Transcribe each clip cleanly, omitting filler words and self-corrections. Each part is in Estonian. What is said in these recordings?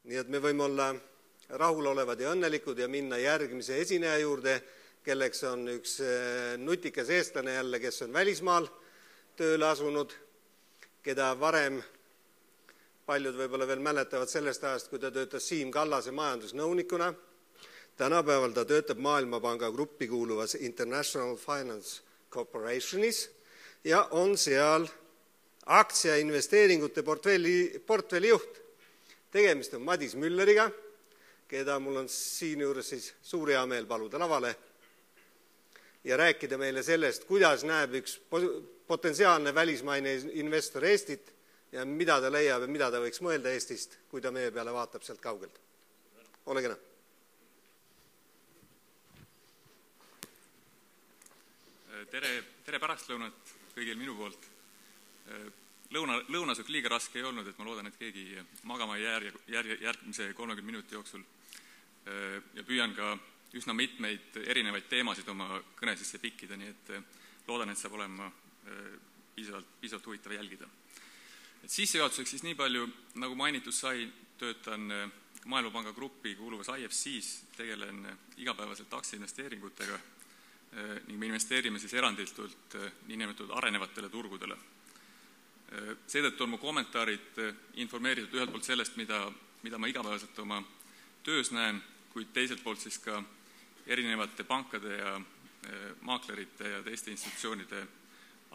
Nii et me võime olla rahulolevad ja õnnelikud ja minna järgmise esineja juurde, kelleks on üks nutikas eestlane jälle, kes on välismaal tööle asunud, keda varem paljud võib-olla veel mäletavad sellest ajast, kui ta töötas Siim Kallase majandusnõunikuna. Tänapäeval ta töötab Maailmapanga gruppi kuuluvas International Finance Corporationis ja on seal aktsiainvesteeringute portfelli juht. Tegemist on Madis Mülleriga, keda mul on siin juures siis suur hea meel paluda lavale ja rääkida meile sellest, kuidas näeb üks potentsiaalne välismaine investor Eestit ja mida ta leiab ja mida ta võiks mõelda Eestist, kui ta meie peale vaatab sealt kaugelt. Ole kena. Tere pärastlõunat kõigil minu poolt. Lõunasök liiga raske ei olnud, et ma loodan, et keegi magama ei järgmise 30 minuti jooksul ja püüan ka üsna mitmeid erinevaid teemasid oma kõne sisse pikkida, nii et loodan, et saab olema piisavalt huvitav jälgida. Et sissejuhatuseks siis nii palju, nagu mainitud sai, töötan Maailmapanga gruppi kuuluvas IFC-s, tegelen igapäevaselt aktsiainvesteeringutega ning me investeerime siis eranditult niinimetatud arenevatele turgudele. Seetõttu on mu kommentaarid informeeritud ühelt poolt sellest, mida ma igapäevaselt oma töös näen, kuid teiselt poolt siis ka erinevate pankade ja maaklerite ja teiste institutsioonide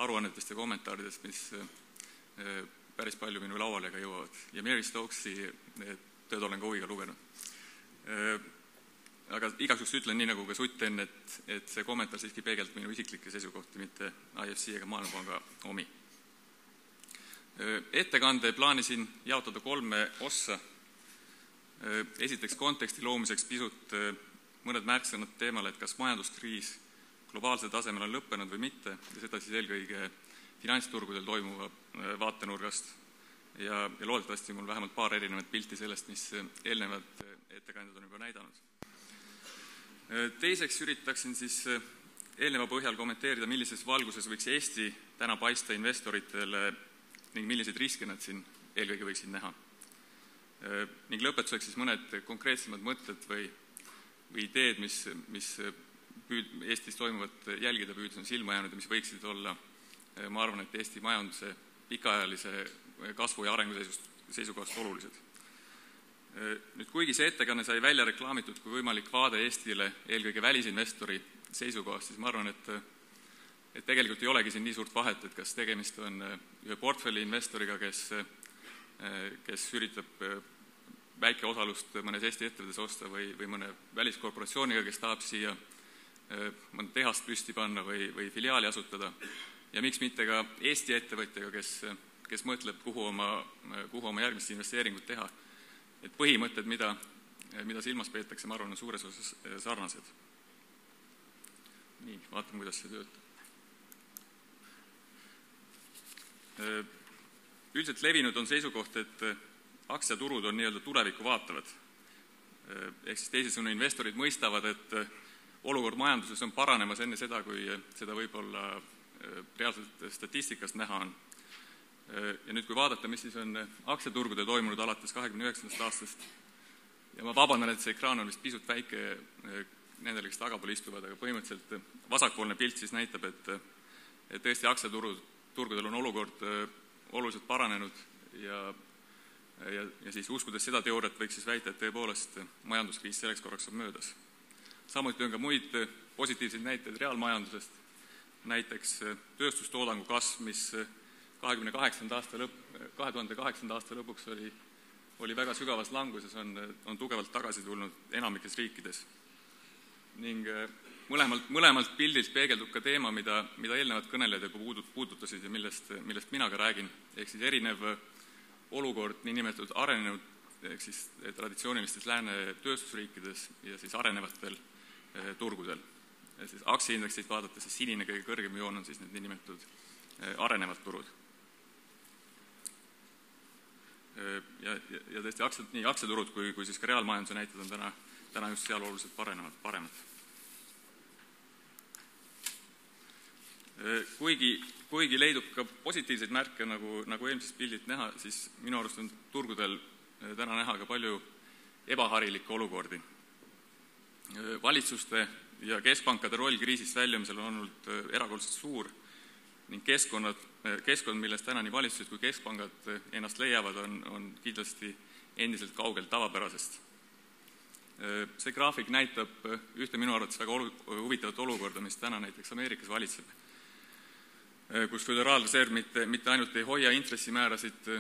aruannetest ja kommentaaridest, mis päris palju minu lauale ka jõuavad. Ja Mary Stokesi tööd olen ka huviga lugenud. Aga igaks juhuks ütlen nii nagu ka Sutt enne, et see kommentaar siiski peegelt minu isiklikke seisukohti, mitte IFC ega Maailmapanga omi. Ettekande plaanisin jaotada 3 ossa. Esiteks konteksti loomiseks pisut mõned märksõnad teemale, et kas majanduskriis globaalsel tasemel on lõppenud või mitte, ja seda siis eelkõige finantsturgudel toimuva vaatenurgast. Ja loodetavasti mul vähemalt paar erinevat pilti sellest, mis eelnevad ettekandjad on juba näidanud. Teiseks üritaksin siis eelneva põhjal kommenteerida, millises valguses võiks Eesti täna paista investoritele ning milliseid riske nad siin eelkõige võiksid näha. Ning lõpetuseks siis mõned konkreetsemad mõtted või ideed, mis Eestis toimuvat jälgida püüdes on silma jäänud ja mis võiksid olla, ma arvan, et Eesti majanduse pikaajalise kasvu ja arengu seisukohast olulised. Nüüd, kuigi see ettekanne sai välja reklaamitud kui võimalik vaade Eestile eelkõige välisinvestori seisukohast, siis ma arvan, et tegelikult ei olegi siin nii suurt vahet, et kas tegemist on ühe portfelli investoriga, kes üritab väike osalust mõnes Eesti ettevõttes osta või mõne väliskorporatsiooniga, kes tahab siia mõnda tehast püsti panna või filiaali asutada ja miks mitte ka Eesti ettevõtjaga, kes mõtleb, kuhu oma järgmist investeeringut teha. Et põhimõtted, mida silmas peetakse, ma arvan, on suures osas sarnased. Nii, vaatame, kuidas see töötab. Üldiselt levinud on seisukoht, et aktsiaturud on nii-öelda tulevikku vaatavad. Ehk siis teisisõnu investorid mõistavad, et olukord majanduses on paranemas enne seda, kui seda võib-olla reaalselt statistikast näha on. Ja nüüd, kui vaadata, mis siis on aktsiaturgude toimunud alates 29. aastast, ja ma vabandan, et see ekraan on vist pisut väike nendele, kes tagapool istuvad, aga põhimõtteliselt vasakpoolne pilt siis näitab, et tõesti aktsiaturgudel on olukord oluliselt paranenud ja siis uskudes seda teooriat võiks siis väita, et tõepoolest majanduskriis selleks korraks on möödas. Samuti on ka muid positiivseid näiteid reaalmajandusest, näiteks tööstustoodangu kasv, mis 2008. aasta lõpuks oli väga sügavas languses, on tugevalt tagasi tulnud enamikes riikides. Ning mõlemalt pildilt peegeldub ka teema, mida eelnevad kõnelejad juba puudutasid ja millest mina ka räägin, ehk siis erinev olukord niinimetatud arenenud, ehk siis traditsioonilistes lääne tööstusriikides ja siis arenevatel turgudel. Ja siis aktsiaindeksit vaadates siis sinine kõige kõrgem joon on siis need niinimetatud arenevad turud. Ja tõesti nii aktsiaturud kui siis ka reaalmajanduse näited on täna just seal oluliselt paremad. Kuigi leidub ka positiivseid märke, nagu eelmisest pildilt näha, siis minu arust on turgudel täna näha ka palju ebaharilikke olukordi. Valitsuste ja keskpankade roll kriisist väljumisel on olnud erakordselt suur ning keskkond, milles täna nii valitsused kui keskpangad ennast leiavad, on kindlasti endiselt kaugel tavapärasest. See graafik näitab ühte minu arvates väga huvitavat olukorda, mis täna näiteks Ameerikas valitseb, kus Föderaalreserv mitte ainult ei hoia intressimäärasid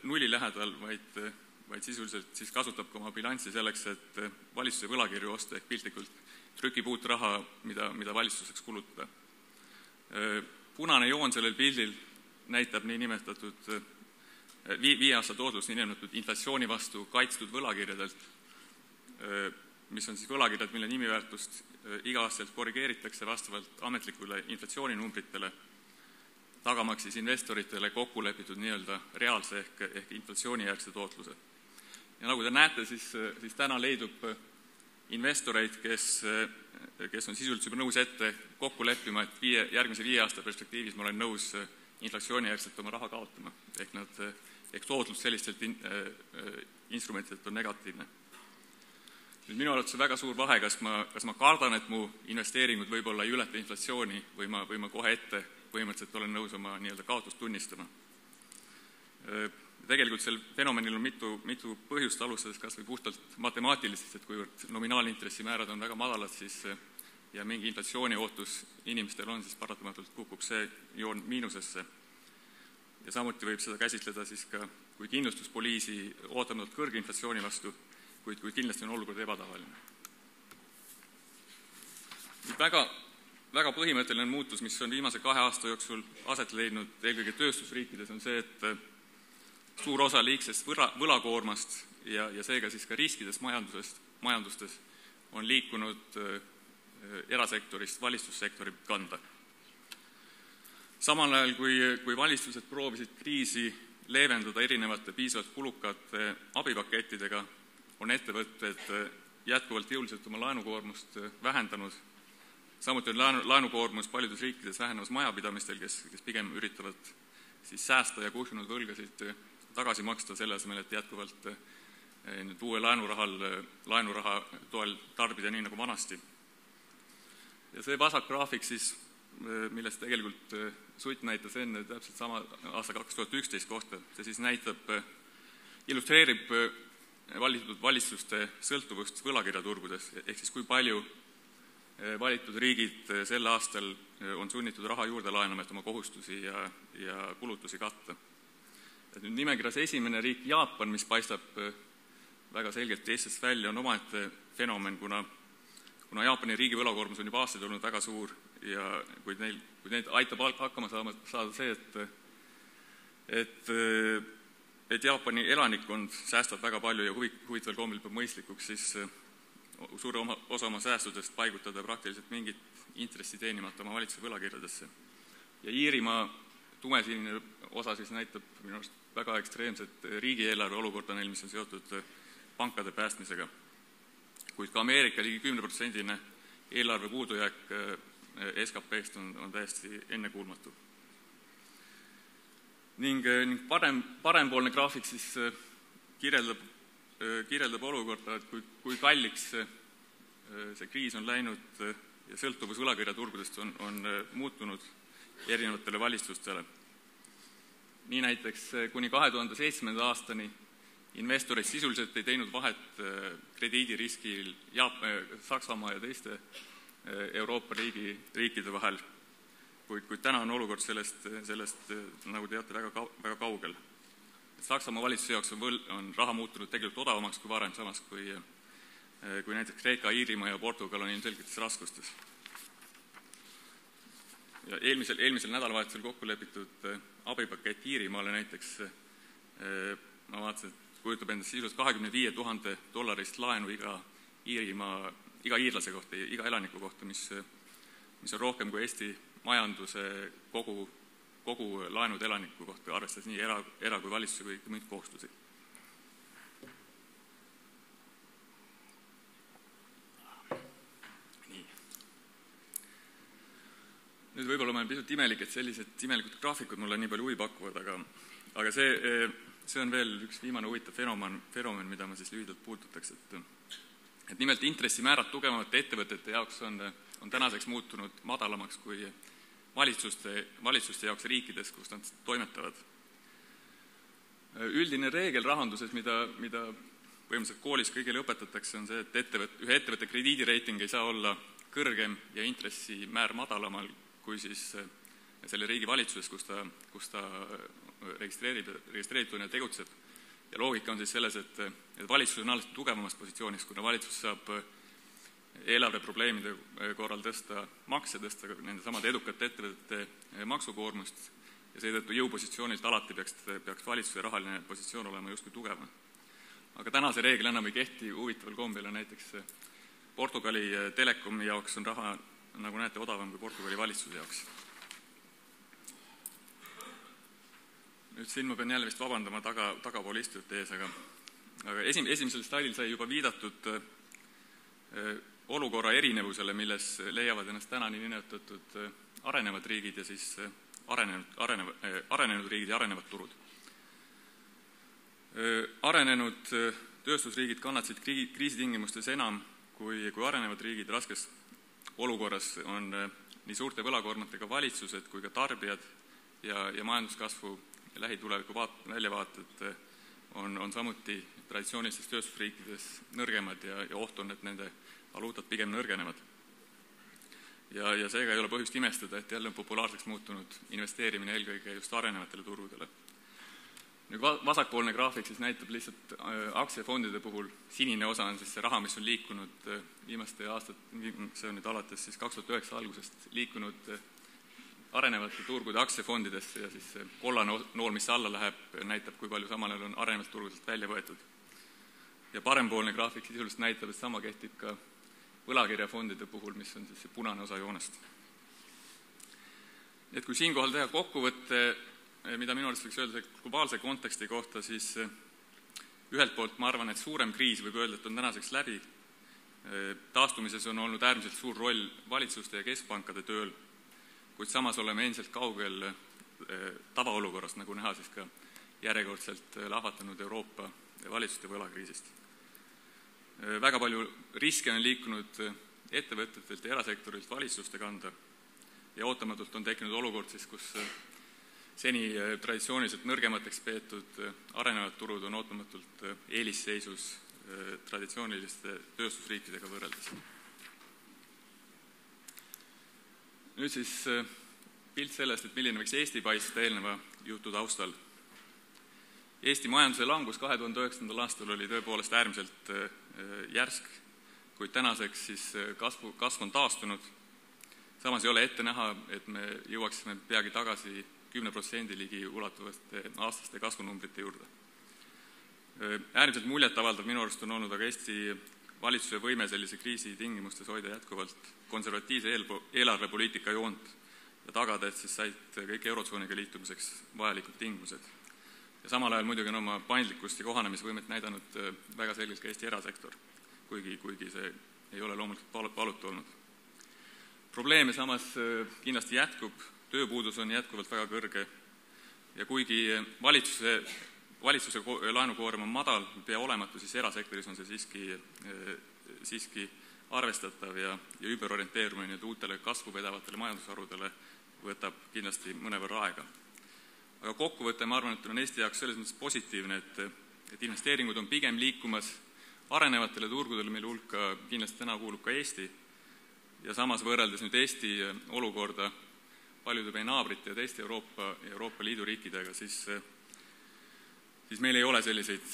nulli lähedal, vaid sisuliselt siis kasutab ka oma bilanssi selleks, et valitsuse võlakirju osta ehk piltlikult trükib uut raha, mida valitsuseks kulutada. Punane joon sellel pildil näitab niinimetatud 5 aasta tootlust niinimetatud inflatsiooni vastu kaitstud võlakirjadelt, mis on siis võlakirjad, mille nimiväärtust iga-aastaselt korrigeeritakse vastavalt ametlikule inflatsiooninumbritele, tagamaks siis investoritele kokku lepitud nii-öelda reaalse ehk inflatsioonijärgse tootluse. Ja nagu te näete, siis täna leidub investoreid, kes on sisuliselt juba nõus ette kokku leppima, et järgmise 5 aasta perspektiivis ma olen nõus inflatsioonijärgselt oma raha kaotama. Ehk tootlus sellistelt instrumentidelt on negatiivne. Minu arvates on väga suur vahe, kas ma kardan, et mu investeeringud võib-olla ei ületa inflatsiooni või ma kohe ette põhimõtteliselt olen nõus oma nii-öelda kaotust tunnistama. Tegelikult sel fenomenil on mitu põhjust, alustades kas või puhtalt matemaatilisest, et kuivõrd nominaalintressimäärad on väga madalad, siis ja mingi inflatsiooni ootus inimestel on, siis paratamatult kukub see joon miinusesse. Ja samuti võib seda käsitleda siis ka kui kindlustuspoliisi ootamatult kõrge inflatsiooni vastu, kuid kindlasti on olukord ebatavaline. Väga põhimõtteline muutus, mis on viimase 2 aasta jooksul aset leidnud eelkõige tööstusriikides, on see, et suur osa liigsest võlakoormast ja seega siis ka riskidest majandustes on liikunud erasektorist valitsussektori kanda. Samal ajal, kui valitsused proovisid kriisi leevendada erinevate piisavalt kulukate abipakettidega, on ettevõtted jätkuvalt jõuliselt oma laenukoormust vähendanud. Samuti on laenukoormus paljudes riikides vähenemas majapidamistel, kes pigem üritavad siis säästa ja kuhjunud võlgasid tagasi maksta selle asemel, et jätkuvalt uue laenuraha toel tarbida nii nagu vanasti. Ja see vasak graafik siis, millest tegelikult Sutt näitas enne täpselt sama aasta 2011 kohta, see siis illustreerib valitud valitsuste sõltuvust võlakirjaturgudes, ehk siis kui palju valitud riigid sel aastal on sunnitud raha juurde laenama, et oma kohustusi ja kulutusi katta. Et nüüd nimekirjas esimene riik Jaapan, mis paistab väga selgelt teistest välja, on omaette fenomen, kuna Jaapani riigi võlakoormus on juba aastaid olnud väga suur ja kuid neid aitab hakkama saada see, et Jaapani elanikkond säästab väga palju ja huvitaval kombel peab mõistlikuks siis suure osa oma säästudest paigutada praktiliselt mingit intressi teenimata oma valitsuse võlakirjadesse. Ja Iirimaa tumesinine osa siis näitab minu arust väga ekstreemset riigieelarve olukorda neil, mis on seotud pankade päästmisega. Kuid ka Ameerika ligi 10% eelarve puudujääk SKP-st on täiesti ennekuulmatu. Ning parempoolne graafik siis kirjeldab olukorda, et kui kalliks see kriis on läinud ja sõltuvus võlakirjaturgudest on muutunud erinevatele valitsustele. Nii näiteks kuni 2007. aastani investorid sisuliselt ei teinud vahet krediidiriskil Saksamaa ja teiste Euroopa riikide vahel, kuid täna on olukord sellest, nagu teate, väga kaugel. Saksamaa valitsuse jaoks on raha muutunud tegelikult odavamaks kui varem, samas kui näiteks Kreeka, Iirimaa ja Portugal on ilmselgetes raskustes. Ja eelmisel nädalavahetusel kokku lepitud abipakett Iirimaale näiteks, ma vaatasin, et kujutab endast sisuliselt $25,000 laenu iga iirlase kohta, iga elaniku kohta, mis on rohkem kui Eesti majanduse kogu laenud elaniku kohta, arvestades nii era- kui valitsuse kui muid kohustusi. Nii. Nüüd võib-olla ma olen pisut imelik, et sellised imelikud graafikud mulle nii palju huvi pakuvad, aga see see on veel üks viimane huvitav fenomen, mida ma siis lühidalt puudutaks, et nimelt intressimäärad tugevamate ettevõtete jaoks on tänaseks muutunud madalamaks kui valitsuste jaoks riikides, kus nad toimetavad. Üldine reegel rahanduses, mida põhimõtteliselt koolis kõigile õpetatakse, on see, et ühe ettevõtte krediidireiting ei saa olla kõrgem ja intressimäär madalamal kui siis selle riigi valitsuses, kus ta registreerituna tegutseb. Ja loogika on siis selles, et valitsus on alati tugevamas positsioonis, kuna valitsus saab eelarveprobleemide korral tõsta makse, tõsta nende samade edukate ettevõtete maksukoormust ja seetõttu jõupositsioonilt alati peaks valitsuse rahaline positsioon olema justkui tugevam. Aga täna see reegel enam ei kehti, huvitaval kombel on näiteks Portugali Telekomi jaoks on raha, nagu näete, odavam kui Portugali valitsuse jaoks. Nüüd siin ma pean jälle vist vabandama tagapool istujate ees, aga esimesel slaidil sai juba viidatud olukorra erinevusele, milles leiavad ennast täna nii nimetatud arenevad riigid ja siis arenenud riigid ja arenevad turud. Arenenud tööstusriigid kannatasid kriisitingimustes enam kui arenevad riigid. Raskes olukorras on nii suurte võlakoormatega valitsused kui ka tarbijad ja majanduskasvu ja lähituleviku väljavaated on samuti traditsioonilistes tööstusriikides nõrgemad ja oht on, et nende valuutad pigem nõrgenevad. Ja seega ei ole põhjust imestada, et jälle on populaarseks muutunud investeerimine eelkõige just arenevatele turgudele. Nüüd vasakpoolne graafik siis näitab lihtsalt aktsiafondide puhul. Sinine osa on siis see raha, mis on liikunud viimaste aastat, see on nüüd alates siis 2009 algusest liikunud arenevate turgude aktsiafondidesse ja siis kollane nool, mis alla läheb, näitab, kui palju samal ajal on arenevat turgudelt välja võetud. Ja parempoolne graafik sisuliselt näitab, et sama kehtib ka võlakirjafondide puhul, mis on siis see punane osa joonest. Et kui siinkohal teha kokkuvõtte, mida minu arust võiks öelda globaalse konteksti kohta, siis ühelt poolt ma arvan, et suurem kriis võib öelda, et on tänaseks läbi. Taastumises on olnud äärmiselt suur roll valitsuste ja keskpankade tööl, kuid samas oleme endiselt kaugel tavaolukorrast, nagu näha siis ka järjekordselt lahvatanud Euroopa valitsuste võlakriisist. Väga palju riske on liikunud ettevõtetelt ja erasektorilt valitsuste kanda ja ootamatult on tekkinud olukord, siis, kus seni traditsiooniliselt nõrgemateks peetud arenevad turud on ootamatult eelisseisus traditsiooniliste tööstusriikidega võrreldes. Nüüd siis pilt sellest, et milline võiks Eesti paista eelneva jutu taustal. Eesti majanduse langus 2009. aastal oli tõepoolest äärmiselt järsk, kuid tänaseks siis kasv on taastunud. Samas ei ole ette näha, et me jõuaksime peagi tagasi 10% ligi ulatuvaste aastaste kasvunumbrite juurde. Äärmiselt muljetavaldav minu arust on olnud aga Eesti valitsuse võime sellise kriisi tingimustes hoida jätkuvalt konservatiivse eelarvepoliitika joont ja tagada, et siis said kõik eurotsooniga liitumiseks vajalikud tingimused. Ja samal ajal muidugi on oma paindlikkust ja kohanemisvõimet näidanud väga selgelt ka Eesti erasektor, kuigi see ei ole loomulikult palutu olnud. Probleeme samas kindlasti jätkub, tööpuudus on jätkuvalt väga kõrge ja kuigi valitsuse laenukoorem on madal, pea olematu, siis erasektoris on see siiski arvestatav ja ümberorienteerumine uutele kasvu vedavatele majandusharudele võtab kindlasti mõnevõrra aega. Aga kokkuvõte, ma arvan, et on Eesti jaoks selles mõttes positiivne, et investeeringud on pigem liikumas arenevatele turgudele, mille hulka kindlasti täna kuulub ka Eesti, ja samas võrreldes nüüd Eesti olukorda paljude meie naabrite ja teiste Euroopa Liidu riikidega, siis meil ei ole selliseid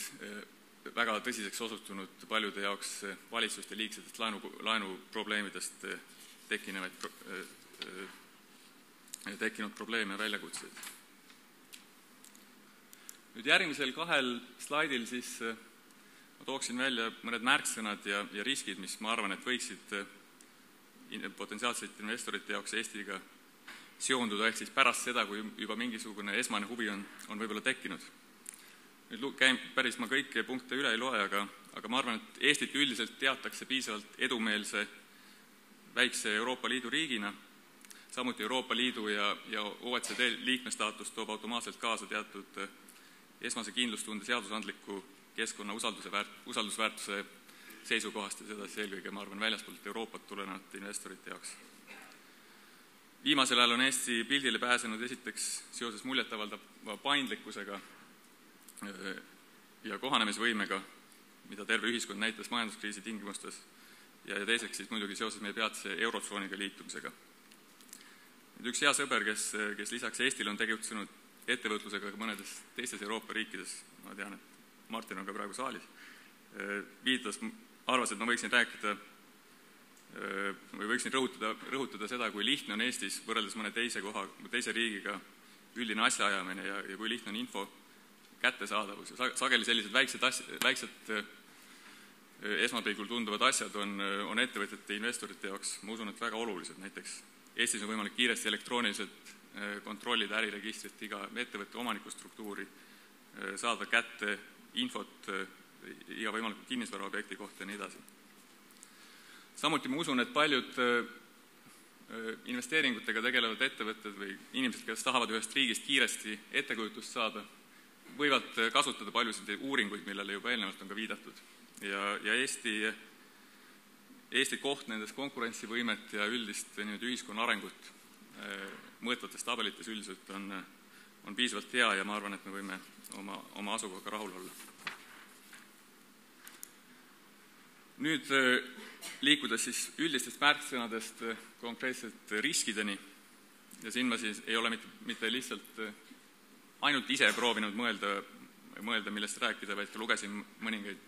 väga tõsiseks osutunud paljude jaoks valitsuste liigsetest laenuprobleemidest tekkinud probleeme ja väljakutseid. Nüüd järgmisel kahel slaidil siis ma tooksin välja mõned märksõnad ja riskid, mis ma arvan, et võiksid potentsiaalsete investorite jaoks Eestiga seonduda, ehk siis pärast seda, kui juba mingisugune esmane huvi on võib-olla tekkinud. Nüüd päris ma kõiki punkte üle ei loe, aga ma arvan, et Eestit üldiselt teatakse piisavalt edumeelse väikse Euroopa Liidu riigina. Samuti Euroopa Liidu ja OECD liikmestaatus toob automaatselt kaasa teatud esmase kindlustunde seadusandliku keskkonna usaldusväärtuse seisukohast ja seda eelkõige, ma arvan, väljaspoolt Euroopat tulenevate investorite jaoks. Viimasel ajal on Eesti pildile pääsenud esiteks seoses muljetavaldava paindlikkusega ja kohanemisvõimega, mida terve ühiskond näitas majanduskriisi tingimustes, ja teiseks siis muidugi seoses meie peatse eurotsooniga liitumisega. Nüüd üks hea sõber, kes lisaks Eestile on tegutsenud ettevõtlusega ka mõnedes teistes Euroopa riikides, ma tean, et Martin on ka praegu saalis, arvas, et ma võiksin rääkida või võiksin rõhutada seda, kui lihtne on Eestis võrreldes mõne teise riigiga üldine asjaajamine ja kui lihtne on info kättesaadavus. Ja sageli sellised väiksed esmapilgul tunduvad asjad on ettevõtjate ja investorite jaoks, ma usun, et väga olulised. Näiteks Eestis on võimalik kiiresti elektrooniliselt kontrollida äriregistrit iga ettevõtte omanikustruktuuri, saada kätte infot iga võimaliku kinnisvaraobjekti kohta ja nii edasi. Samuti ma usun, et paljud investeeringutega tegelevad ettevõtted või inimesed, kes tahavad ühest riigist kiiresti ettekujutust saada, võivad kasutada paljusid uuringuid, millele juba eelnevalt on ka viidatud. Ja Eesti koht nendes konkurentsivõimet ja üldist ühiskonna arengut mõõtvates tabelites üldiselt on piisavalt hea ja ma arvan, et me võime oma asukohaga rahul olla. Nüüd liikudes siis üldistest märksõnadest konkreetselt riskideni ja siin ma siis ei ole mitte lihtsalt ainult ise proovinud mõelda, millest rääkida, vaid ka lugesin mõningaid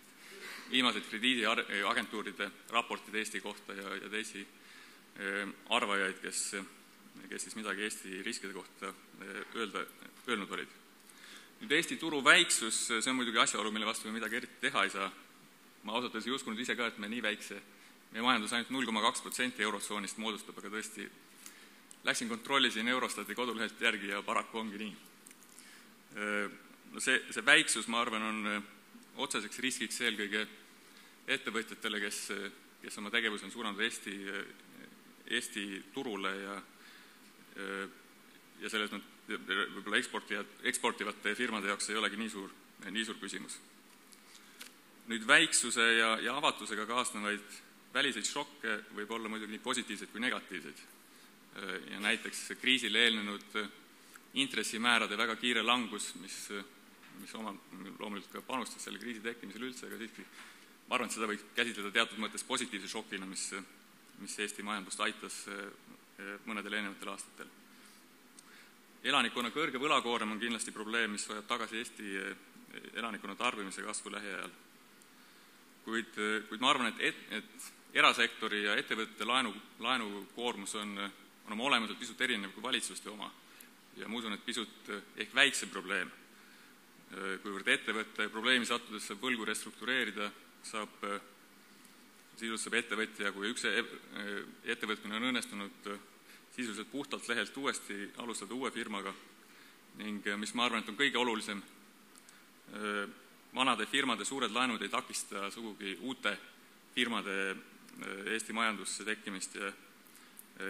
viimaseid krediidiagentuuride raportid Eesti kohta ja teisi arvajaid, kes siis midagi Eesti riskide kohta öelnud olid. Nüüd Eesti turu väiksus, see on muidugi asjaolu, mille vastu me midagi eriti teha ei saa. Ma ausalt ei uskunud ise ka, et me nii väikse, meie majandus ainult 0,2% eurotsoonist moodustab, aga tõesti läksin kontrollisin Eurostati kodulehelt järgi ja paraku ongi nii. See väiksus, ma arvan, on otseseks riskiks eelkõige ettevõtjatele, kes oma tegevus on suunanud Eesti turule ja selles võib-olla eksportivate firmade jaoks ei olegi nii suur küsimus. Nüüd väiksuse ja avatusega kaasnevaid väliseid šokke võib olla muidugi nii positiivseid kui negatiivseid. Ja näiteks kriisile eelnenud intressimäärade väga kiire langus, mis loomulikult ka panustas selle kriisi tekkimisel üldse, aga siiski ma arvan, et seda võib käsitleda teatud mõttes positiivse šokina, mis Eesti majandust aitas mõnedel eelnevatel aastatel. Elanikkonna kõrge võlakoorem on kindlasti probleem, mis vajab tagasi Eesti elanikkonna tarbimise kasvu lähiajal. Kuid ma arvan, et erasektori ja ettevõtete laenukoormus on oma olemuselt pisut erinev kui valitsuste oma. Ja ma usun, et pisut ehk väiksem probleem. Kuivõrd ettevõtte probleemi sattudes saab võlgu restruktureerida, saab ettevõtja, kui üks ettevõtmine on õnnestunud sisuliselt puhtalt lehelt uuesti alustada uue firmaga ning mis ma arvan, et on kõige olulisem, vanade firmade suured laenud ei takista sugugi uute firmade Eesti majandusse tekkimist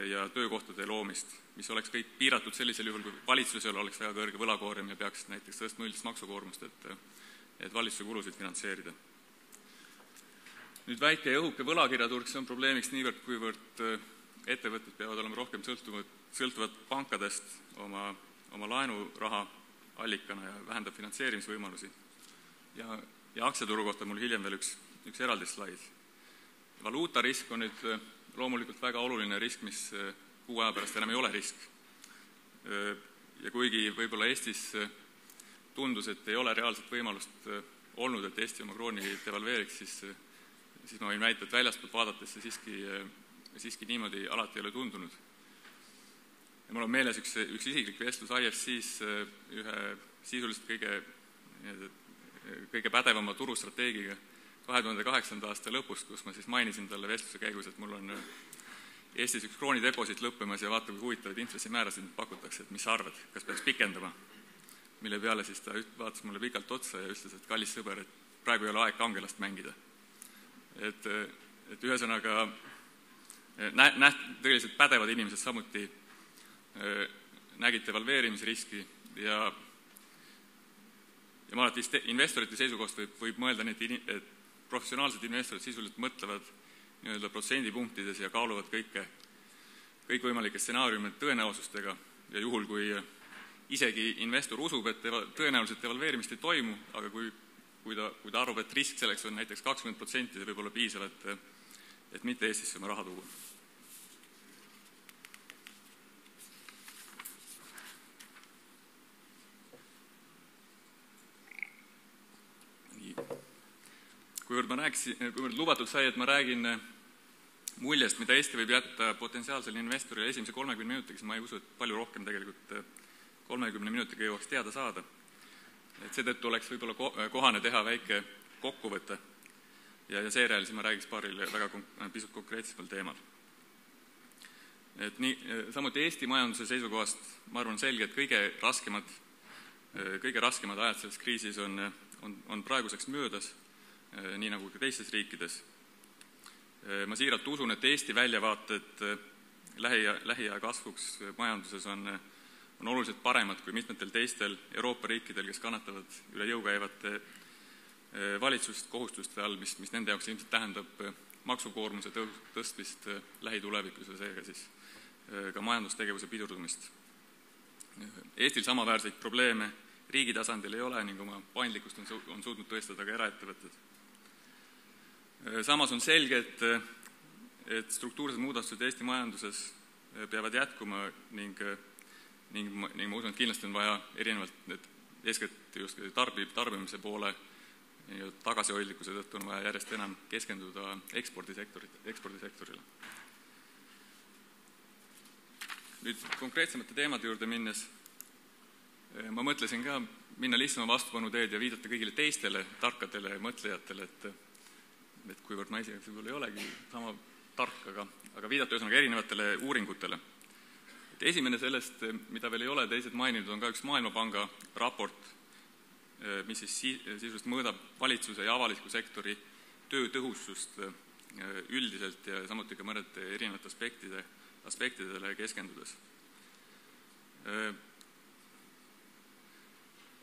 ja töökohtade loomist, mis oleks kõik piiratud sellisel juhul, kui valitsusel oleks väga kõrge võlakoorem ja peaks näiteks tõstma üldist maksukoormust, et valitsuse kulusid finantseerida. Nüüd väike ja õhuke võlakirjaturg, see on probleemiks niivõrd, kuivõrd ettevõtted peavad olema rohkem sõltuvad pankadest oma laenuraha allikana ja vähendab finantseerimisvõimalusi. Ja aktsiaturu kohta mul hiljem veel üks eraldi slaid. Valuutarisk on nüüd loomulikult väga oluline risk, mis kuu aja pärast enam ei ole risk. Ja kuigi võib-olla Eestis tundus, et ei ole reaalset võimalust olnud, et Eesti oma krooni devalveeriks, siis ma võin väita, et väljastpoolt vaadates see siiski niimoodi alati ei ole tundunud. Ja mul on meeles üks isiklik vestlus IFC-s ühe sisuliselt kõige pädevama turustrateegiga 2008. aasta lõpus, kus ma siis mainisin talle vestluse käigus, et mul on Eestis üks kroonideposit lõppemas ja vaata, kui huvitavaid intressimäärasid pakutakse, et mis sa arvad, kas peaks pikendama? Mille peale siis ta vaatas mulle pikalt otsa ja ütles, et kallis sõber, et praegu ei ole aeg kangelast mängida. Et ühesõnaga tõeliselt pädevad inimesed samuti nägid devalveerimisriski ja ja ma alati investorite seisukohast võib mõelda, et professionaalsed investorid sisuliselt mõtlevad nii-öelda protsendipunktides ja kaaluvad kõikvõimalike stsenaariumide tõenäosustega ja juhul, kui isegi investor usub, et tõenäoliselt devalveerimist ei toimu, aga kui ta arvab, et risk selleks on näiteks 20%, see võib olla piisav, et mitte Eestisse oma raha tuua. Kuivõrd lubatud sai, et ma räägin muljest, mida Eesti võib jätta potentsiaalsele investorile esimese 30 minutiga, siis ma ei usu, et palju rohkem tegelikult 30 minutiga jõuaks teada saada. Et seetõttu oleks võib-olla kohane teha väike kokkuvõte ja seejärel siis ma räägiks paaril pisut konkreetsemal teemal. Samuti Eesti majanduse seisukohast ma arvan selge, et kõige raskemad ajad selles kriisis on praeguseks möödas, nii nagu ka teistes riikides. Ma siiralt usun, et Eesti väljavaated lähiaja kasvuks majanduses on oluliselt paremad kui mitmetel teistel Euroopa riikidel, kes kannatavad üle jõu käivate valitsust kohustuste all, mis nende jaoks ilmselt tähendab maksukoormuse tõstmist lähitulevikus ja seega siis ka majandustegevuse pidurdumist. Eestil samaväärseid probleeme riigi tasandil ei ole ning oma paindlikkust on suutnud tõestada ka eraettevõtted. Samas on selge, et struktuursed muudatused Eesti majanduses peavad jätkuma ning ma usun, et kindlasti on vaja erinevalt eeskätt just tarbimise poole tagasihoidlikkuse tõttu on vaja järjest enam keskenduda ekspordisektorile. Nüüd konkreetsemate teemade juurde minnes, ma mõtlesin ka minna lihtsama vastupanu teed ja viidata kõigile teistele tarkadele mõtlejatele, et kuivõrd ma ise võib-olla ei olegi sama tark, aga viidata ühesõnaga erinevatele uuringutele. Esimene sellest, mida veel ei ole teised maininud, on ka üks Maailmapanga raport, mis siis sisuliselt mõõdab valitsuse ja avaliku sektori töö tõhusust üldiselt ja samuti ka mõned erinevad aspektidele keskendudes.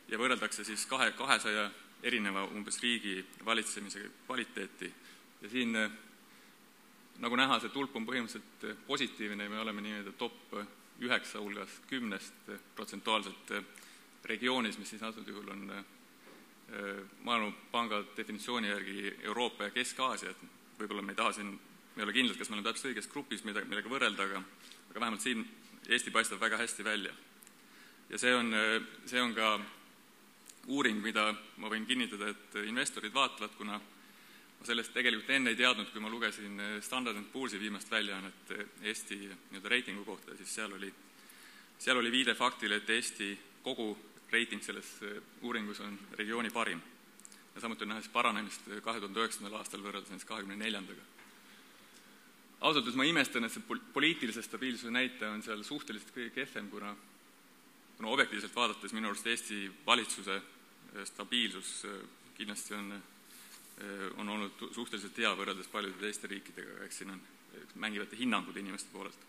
Ja võrreldakse siis 200 erineva umbes riigi valitsemise kvaliteeti. Ja siin, nagu näha, see tulp on põhimõtteliselt positiivne ja me oleme nii-öelda top 9 hulgas 10 protsentuaalselt regioonis, mis siis antud juhul on Maailmapanga definitsiooni järgi Euroopa ja Kesk-Aasia. Võib-olla me ei ole kindlad, kas me oleme täpselt õiges grupis, millega võrrelda, aga vähemalt siin Eesti paistab väga hästi välja. Ja see on ka uuring, mida ma võin kinnitada, et investorid vaatavad, kuna ma sellest tegelikult enne ei teadnud, kui ma lugesin Standard & Poor'si viimast väljaannet Eesti reitingu kohta, siis seal oli viide faktile, et Eesti kogu reiting selles uuringus on regiooni parim. Ja samuti on nähes paranemist 2009. aastal võrreldes 24-ndaga. Ausalt öeldes ma imestan, et see poliitilise stabiilsuse näitaja on seal suhteliselt kõige kehvem, kuna objektiivselt vaadates minu arust Eesti valitsuse stabiilsus kindlasti on olnud suhteliselt hea võrreldes paljude teiste riikidega, eks siin mängivate hinnangud inimeste poolelt.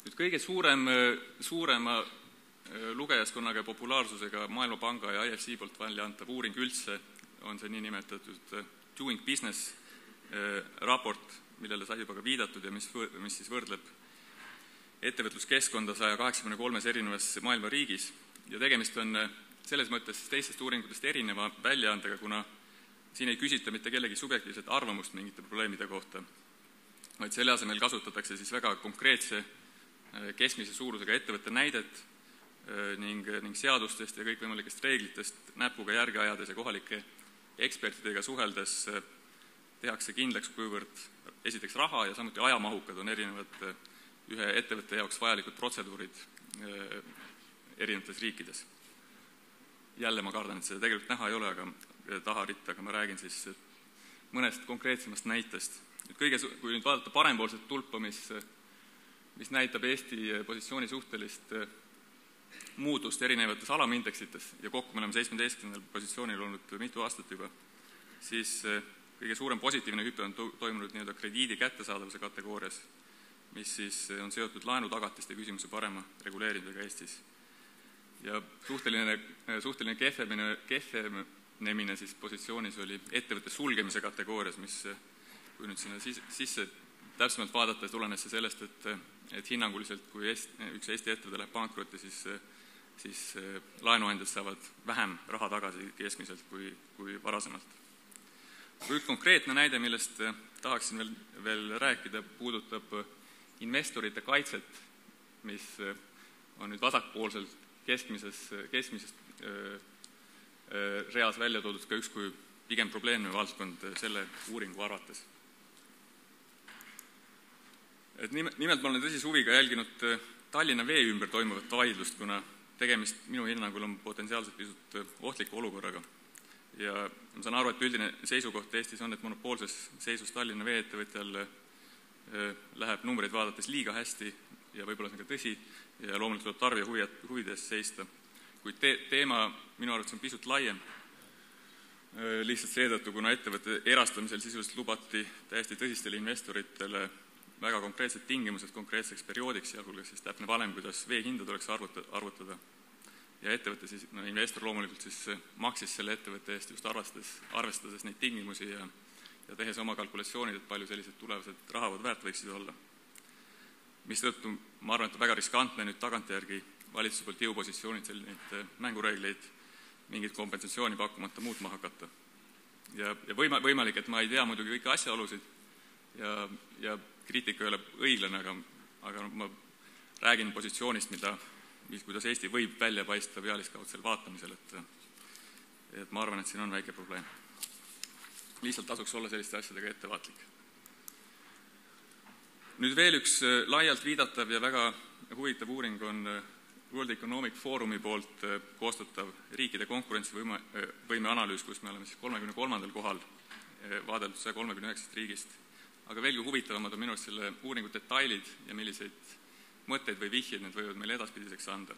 Nüüd kõige suurema lugejaskonnaga populaarsusega Maailmapanga ja IFC poolt välja antav uuring üldse on see niinimetatud Doing Business raport, millele sai juba ka viidatud ja mis siis võrdleb ettevõtluskeskkonda 183 erinevas maailma riigis. Ja tegemist on selles mõttes teistest uuringutest erineva väljaandega, kuna siin ei küsita mitte kellegi subjektiivset arvamust mingite probleemide kohta, vaid selle asemel kasutatakse siis väga konkreetse keskmise suurusega ettevõtte näidet ning seadustest ja kõikvõimalikest reeglitest näpuga järgi ajades ja kohalike ekspertidega suheldes tehakse kindlaks, kuivõrd esiteks raha ja samuti ajamahukad on erinevad ühe ettevõtte jaoks vajalikud protseduurid erinevates riikides. Jälle ma kardan, et seda tegelikult näha ei ole, aga taharitta, aga ma räägin siis mõnest konkreetsemast näitest. Kui nüüd vaadata parempoolset tulpa, mis näitab Eesti positsiooni suhtelist muutust erinevates alamindeksites ja kokku me oleme 17. positsioonil olnud mitu aastat juba, siis kõige suurem positiivne hüpe on toimunud nii-öelda krediidi kättesaadavuse kategoorias, mis siis on seotud laenutagatiste küsimuse parema reguleerimisega Eestis. ja suhteline kehvenemine siis positsioonis oli ettevõtte sulgemise kategoorias, mis, kui nüüd sinna sisse täpsemalt vaadata, tulenes see sellest, et hinnanguliselt, kui üks Eesti ettevõte läheb pankrotti, siis laenuandjad saavad vähem raha tagasi keskmiselt kui varasemalt. Üks konkreetne näide, millest tahaksin veel rääkida, puudutab investorite kaitset, mis on nüüd vasakpoolselt keskmisest reas välja toodud ka üks kui pigem probleemne valdkond selle uuringu arvates. Nimelt ma olen tõsise huviga jälginud Tallinna Vee ümber toimuvat vaidlust, kuna tegemist minu hinnangul on potentsiaalselt pisut ohtliku olukorraga. Ja ma saan aru, et üldine seisukoht Eestis on, et monopoolses seisus Tallinna Vee-ettevõtjal läheb numbreid vaadates liiga hästi ja võib-olla see on ka tõsi ja loomulikult tuleb tarbija huvide eest seista. Kuid teema minu arvates on pisut laiem, lihtsalt seetõttu, kuna ettevõtte erastamisel sisuliselt lubati täiesti tõsistele investoritele väga konkreetsed tingimused konkreetseks perioodiks, sealhulgas siis täpne valem, kuidas vee hinda tuleks arvutada. Ja ettevõte siis, investor loomulikult siis maksis selle ettevõtte eest just arvestades neid tingimusi ja tehes oma kalkulatsioonid, et palju sellised tulevased rahavood väärt võiksid olla. Mistõttu ma arvan, et on väga riskantne nüüd tagantjärgi valitsuse poolt jõupositsioonid selliseid mängureegleid mingit kompensatsiooni pakkumata muutma hakata. Ja võimalik, et ma ei tea muidugi kõiki asjaolusid ja kriitika ei ole õiglane, aga ma räägin positsioonist, kuidas Eesti võib välja paista pealiskaudsel vaatamisel, et ma arvan, et siin on väike probleem. Lihtsalt tasuks olla selliste asjadega ettevaatlik. Nüüd veel üks laialt viidatav ja väga huvitav uuring on World Economic Forumi poolt koostatav riikide konkurentsivõime analüüs, kus me oleme siis 33. kohal vaadeldud 139 riigist. Aga veelgi huvitavamad on minu arust selle uuringu detailid ja milliseid mõtteid või vihjeid need võivad meile edaspidiseks anda.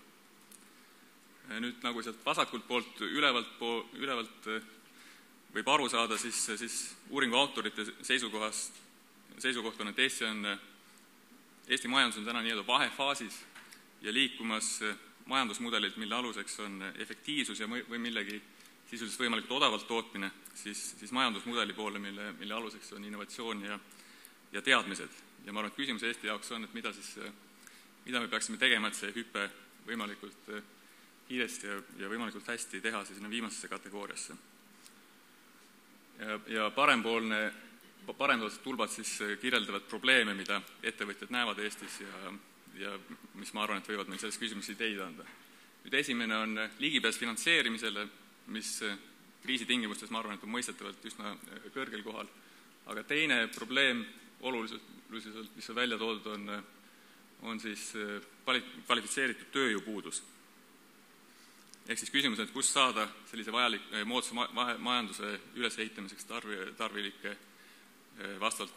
Nüüd nagu sealt vasakult poolt ülevalt võib aru saada, siis uuringu autorite seisukoht on, et Eesti majandus on täna nii-öelda vahefaasis ja liikumas majandusmudelilt, mille aluseks on efektiivsus ja või millegi sisuliselt võimalikult odavalt tootmine, siis majandusmudeli poole, mille aluseks on innovatsioon ja teadmised. Ja ma arvan, et küsimus Eesti jaoks on, et mida me peaksime tegema, et see hüpe võimalikult kiiresti ja võimalikult hästi teha sinna viimasesse kategooriasse. Ja parempoolsed tulbad siis kirjeldavad probleeme, mida ettevõtjad näevad Eestis ja mis ma arvan, et võivad meil selles küsimuses ideid anda. Nüüd esimene on ligipääs finantseerimisele, mis kriisitingimustes ma arvan, et on mõistetavalt üsna kõrgel kohal. Aga teine probleem oluliselt, mis on välja toodud, on siis kvalifitseeritud tööjõupuudus. Ehk siis küsimus, et kust saada sellise moodsa majanduse ülesehitamiseks tarvilikke vastavalt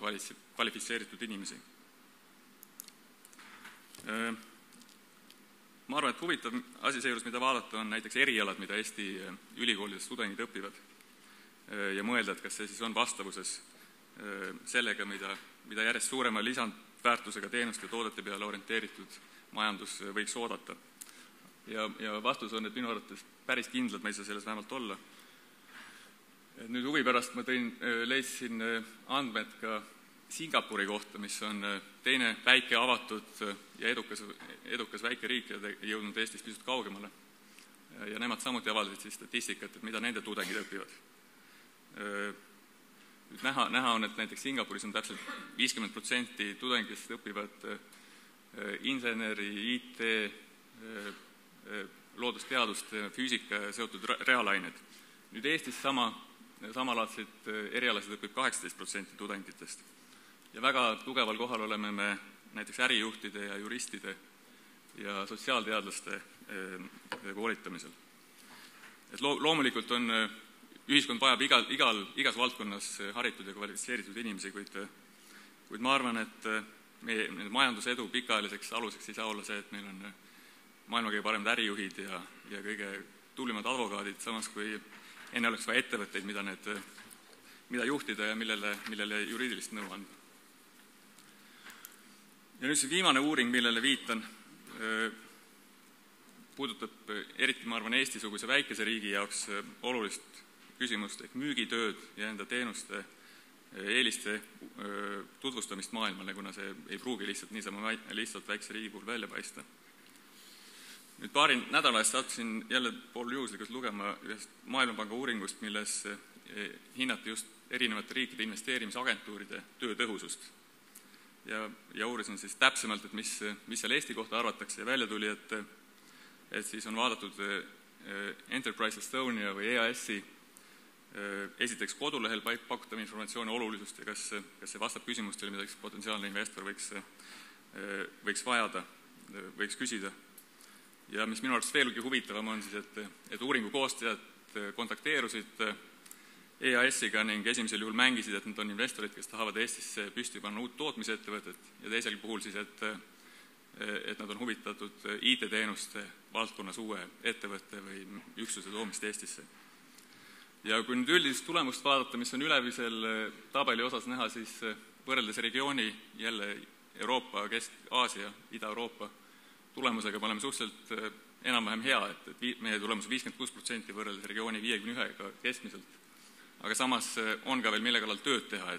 kvalifitseeritud inimesi. Ma arvan, et huvitav asi seejuures, mida vaadata, on näiteks erialad, mida Eesti ülikoolides tudengid õpivad ja mõelda, et kas see siis on vastavuses sellega, mida järjest suurema lisandväärtusega teenuste ja toodete peale orienteeritud majandus võiks oodata. Ja vastus on, et minu arvates päris kindlad me ei saa selles vähemalt olla. Nüüd huvi pärast ma leidsin andmed ka Singapuri kohta, mis on teine väike avatud ja edukas väike riik ja jõudnud Eestist pisut kaugemale. Ja nemad samuti avaldasid siis statistikat, et mida nende tudengid õpivad. Nüüd näha on, et näiteks Singapuris on täpselt 50% tudengist õpivad inseneri, IT, loodusteaduste, füüsika seotud reaalained. Nüüd Eestis samalaadseid erialasid õpib 18% tudengitest. Ja väga tugeval kohal oleme me näiteks ärijuhtide ja juristide ja sotsiaalteadlaste koolitamisel. Et loomulikult on ühiskond vajab igas valdkonnas haritud ja kvalifitseeritud inimesi, kuid ma arvan, et meie majandusedu pikaajaliseks aluseks ei saa olla see, et meil on maailma kõige paremad ärijuhid ja kõige tublimad advokaadid, samas kui enne oleks vaja ettevõtteid, mida juhtida ja millele juriidilist nõu anda. Ja nüüd see viimane uuring, millele viitan, puudutab eriti, ma arvan, Eesti-suguse väikese riigi jaoks olulist küsimust ehk müügitööd ja enda teenuste eeliste tutvustamist maailmale, kuna see ei pruugi lihtsalt väikse riigi puhul välja paista. Nüüd paari nädala eest sattusin jälle pooljuhuslikult lugema ühest Maailmapanga uuringust, milles hinnati just erinevate riikide investeerimisagentuuride töö tõhusust. Ja uurisin siis täpsemalt, et mis seal Eesti kohta arvatakse ja välja tuli, et siis on vaadatud Enterprise Estonia või EAS-i esiteks kodulehel pakutava informatsiooni olulisust ja kas see vastab küsimustele, mida potentsiaalne investor võiks vajada, võiks küsida. Ja mis minu arvates veelgi huvitavam on siis, et uuringu koostajad kontakteerusid EAS-iga ning esimesel juhul mängisid, et nad on investorid, kes tahavad Eestisse püsti panna uut tootmisettevõtet ja teisel puhul siis, et nad on huvitatud IT-teenuste valdkonnas uue ettevõtte või üksuse toomist Eestisse. Ja kui nüüd üldist tulemust vaadata, mis on ülevisel tabeli osas näha, siis võrreldes regiooni jälle Euroopa, Kesk-Aasia, Ida-Euroopa tulemusega me oleme suhteliselt enam-vähem hea, et meie tulemus 56% võrreldes regiooni 51% keskmiselt. Aga samas on ka veel mille kallal tööd teha,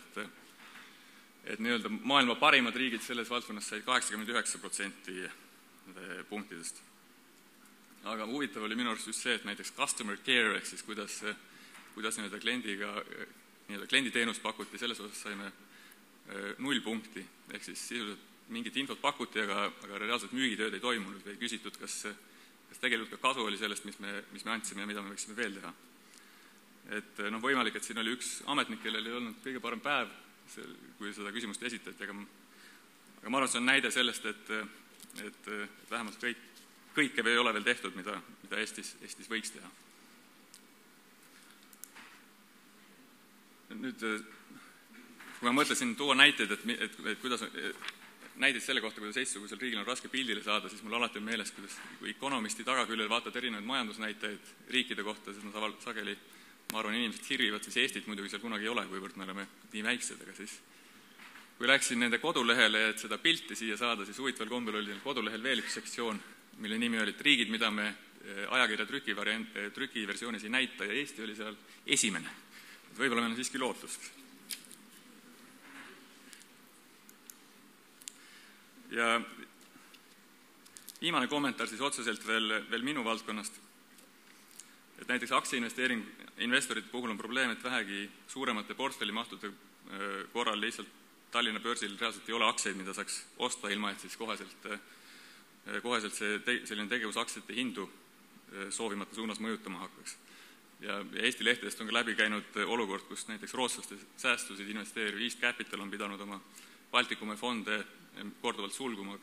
et nii-öelda maailma parimad riigid selles valdkonnas said 89% punktidest. Aga huvitav oli minu arust just see, et näiteks customer care ehk siis kuidas nii-öelda klienditeenust pakuti, selles osas saime 0 punkti, ehk siis sisuliselt mingit infot pakuti, aga reaalselt müügitööd ei toimunud või ei küsitud, kas tegelikult ka kasu oli sellest, mis me andsime ja mida me võiksime veel teha. Et võimalik, et siin oli üks ametnik, kellel ei olnud kõige parem päev, kui seda küsimust esitati, aga ma arvan, see on näide sellest, et vähemalt kõike ei ole veel tehtud, mida Eestis võiks teha. Nüüd, kui ma mõtlesin tuua näiteid, näiteid selle kohta, kuidas eestsugusel riigil on raske pildile saada, siis mul alati on meeles, kui Economisti tagaküljel vaatad erinevaid majandusnäitajaid riikide kohta, siis nad sageli, ma arvan, inimesed hirvivad, siis Eestit muidugi seal kunagi ei ole, kuivõrd me oleme nii väiksed, aga siis kui läksin nende kodulehele, et seda pilti siia saada, siis huvitaval kombel oli kodulehel veel üks sektsioon, mille nimi oli riigid, mida me ajakirja trükiversioonis ei näita ja Eesti oli seal esimene. Võib-olla meil on siiski lootust. Ja viimane kommentaar siis otseselt veel minu valdkonnast. Et näiteks aktsiainvesteering investorite puhul on probleem, et vähegi suuremate portfellimahtude korral lihtsalt Tallinna börsil reaalselt ei ole aktsiaid, mida saaks osta ilma, et siis koheselt selline tegevus aktsiate hindu soovimata suunas mõjutama hakkaks. Ja Eesti lehtedest on ka läbi käinud olukord, kus näiteks rootslaste säästusid investeeriv East Capital on pidanud oma Baltikume fonde korduvalt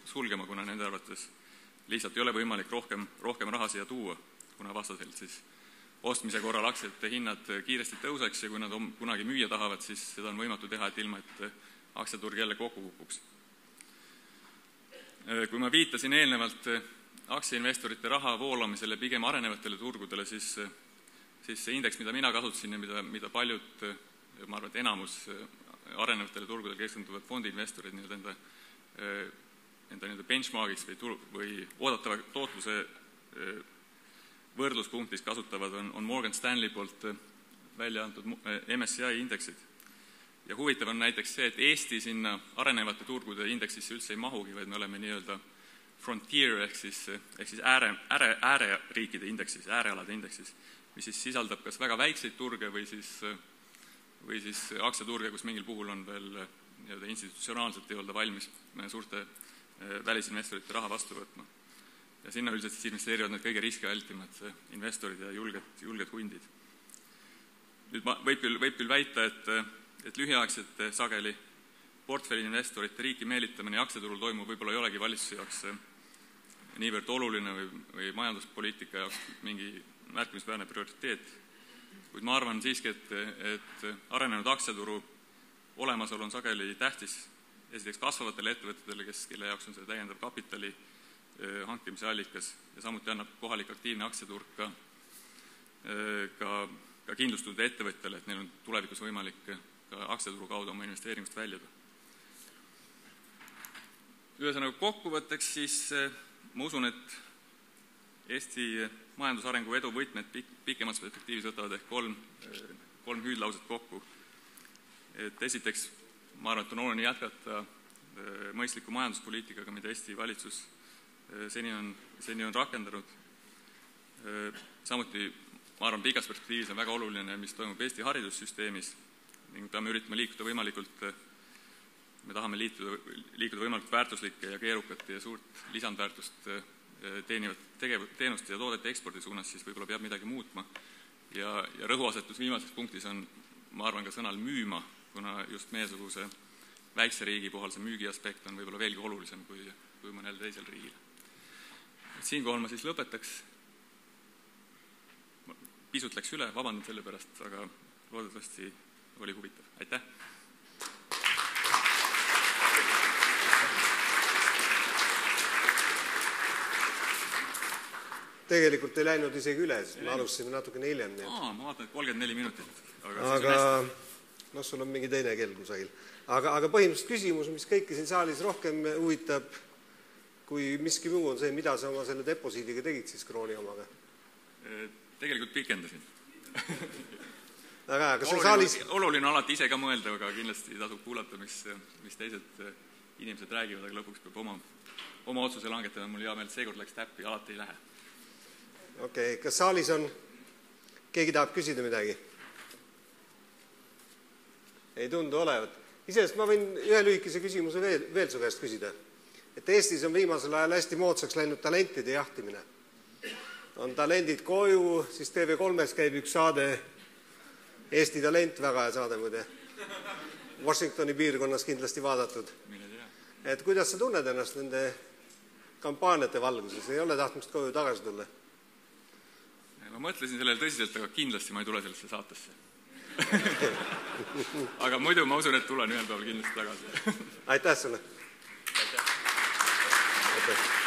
sulgema, kuna nende arvates lihtsalt ei ole võimalik rohkem raha siia tuua, kuna vastaselt siis ostmise korral aktsiate hinnad kiiresti tõuseks ja kui nad kunagi müüa tahavad, siis seda on võimatu teha, et ilma, et aktsiaturg jälle kokku kukuks. Kui ma viitasin eelnevalt aktsiainvestorite raha voolamisele pigem arenevatele turgudele, siis see indeks, mida mina kasutasin ja mida paljud, ma arvan, et enamus arenevatele turgudele keskenduvad fondiinvestorid enda benchmarkiks või oodatava tootluse võrdluspunktis kasutavad, on Morgan Stanley poolt välja antud MSCI indeksid. Ja huvitav on näiteks see, et Eesti sinna arenevate turgude indeksisse üldse ei mahugi, vaid me oleme nii-öelda frontier ehk siis ääreriikide indeksis, äärealade indeksis, mis siis sisaldab kas väga väikseid turge või siis aktsiaturge, kus mingil puhul on veel nii-öelda institutsionaalselt ei olda valmis suurte välisinvestorite raha vastu võtma. Ja sinna üldiselt siis investeerivad need kõige riskialtimad investorid ja julged hundid. Nüüd võib küll väita, et lühiaegsete sageli portfelliinvestorite riiki meelitamine ja aktsiaturul toimub võib-olla ei olegi valitsuse jaoks niivõrd oluline või majanduspoliitika jaoks mingi märkimisväärne prioriteet. Kuid ma arvan siiski, et arenenud aktsiaturu olemasolu on sageli tähtis esiteks kasvavatele ettevõtetele, kelle jaoks on see täiendav kapitali hankimise allikas ja samuti annab kohalik aktiivne aktsiaturg ka kindlustunud ettevõtjale, et neil on tulevikus võimalik ka aktsiaturu kaudu oma investeeringust väljuda. Ühesõnaga kokkuvõtteks siis ma usun, et Eesti majandusarengu edu võtmed pikemas perspektiivis võtavad ehk kolm hüüdlauset kokku. Et esiteks, ma arvan, et on oluline jätkata mõistliku majanduspoliitikaga, mida Eesti valitsus seni on rakendanud. Samuti, ma arvan, pikas perspektiivis on väga oluline, mis toimub Eesti haridussüsteemis ning peame üritama me tahame liikuda võimalikult väärtuslike ja keerukate ja suurt lisandväärtust teenivad teenuste ja toodete ekspordi suunas, siis võib-olla peab midagi muutma. Ja rõhuasetus viimases punktis on, ma arvan, ka sõnal müüma, kuna just meiesuguse väikse riigi puhul see müügi aspekt on võib-olla veelgi olulisem kui mõnel teisel riigil. Siinkohal ma siis lõpetaks. Pisut läks üle, vabandan selle pärast, aga loodetavasti oli huvitav. Aitäh! Tegelikult ei läinud isegi üle, sest me alustasime natukene hiljem. Ma vaatan, et 34 minutit. Aga sul on mingi teine kell kusagil. Aga põhimõtteliselt küsimus, mis kõiki siin saalis rohkem huvitab, kui miski muu on see, mida sa oma selle deposiidiga tegid siis krooni omaga? Tegelikult pikendasin. Aga kas on saalis... Oluline on alati ise ka mõelda, aga kindlasti tasub kuulata, mis teised inimesed räägivad, aga lõpuks peab oma otsuse langetama. Mul hea meel, et seekord läks täppi, alati ei lähe. Okei, kas saalis on... Keegi tahab küsida midagi? Ei tundu olevat. Isest ma võin ühe lühikese küsimuse veel su käest küsida. Et Eestis on viimasel ajal hästi moodsaks läinud talentide jahtimine. On talendid koju, siis TV3-s käib üks saade Eesti talent, väga hea saade muide. Washingtoni piirkonnas kindlasti vaadatud. Et kuidas sa tunned ennast nende kampaaniate valguses? Ei ole tahtmist koju tagasi tulla? Ma mõtlesin sellele tõsiselt, aga kindlasti ma ei tule sellesse saatesse. Aga muidu ma usun, et tulen ühel päeval kindlasti tagasi. Aitäh sulle! Aitäh! Aitäh!